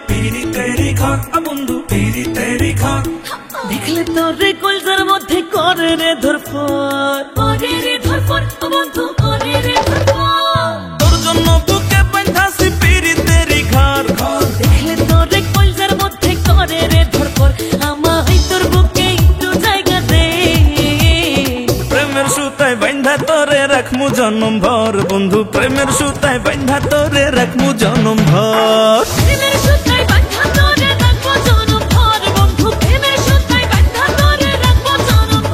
पीरी तेरी घर बंधु पीरी तेरी घर देखले तोरे कलजार मध्य करे रे धरफर बंधु करे रे धरफर तोर जन्म बुके बांधासी पीरी तेरी घर देखले तोरे कलजार मध्य करे रे धरफर आमाई तोर बुके एकटु जायगा दे प्रेमेर सुताय बांधा तोरे राखमु जन्म भर बंधु प्रेमेर सुताय बांधा तोरे राखमु जन्म भर प्रेमेर सुताय बांधा तोरे राखमु जन्म भर बंधु प्रेमेर सुताय बांधा तोरे राखमु जन्म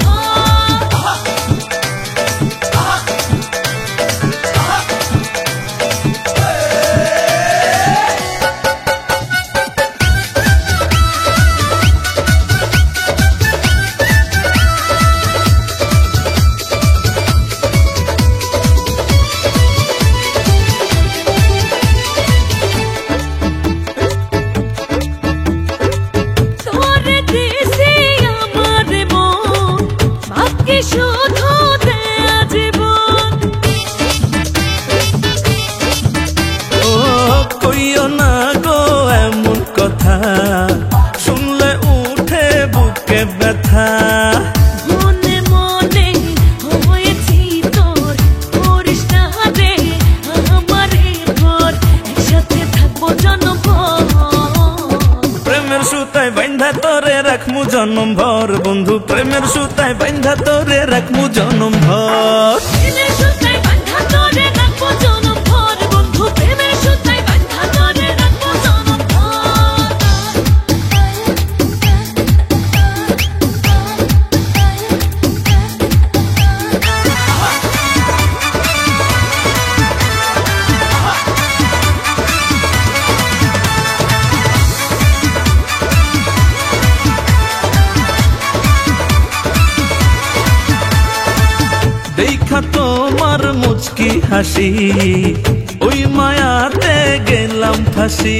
শুনলে উঠে বুকে ব্যথা মনে মনে হয়েছি তোর করিস না রে আমারে ভর একসাথে থাকবো জন্মভর প্রেমের সুতায় বাঁধা তোরে রাখমু জন্ম ভর বন্ধু প্রেমের সুতায় বাঁধা তোরে রাখমু জন্ম ভর প্রেমের সুতায় বাঁধা তোরে রাখবো জন্ম ভর বন্ধু প্রেমের সুতায় বাঁধা তোরে রাখবো জন্ম দেখা তোমার মুচকি হাসি ওই মায়াতে গেলাম ফাঁসি।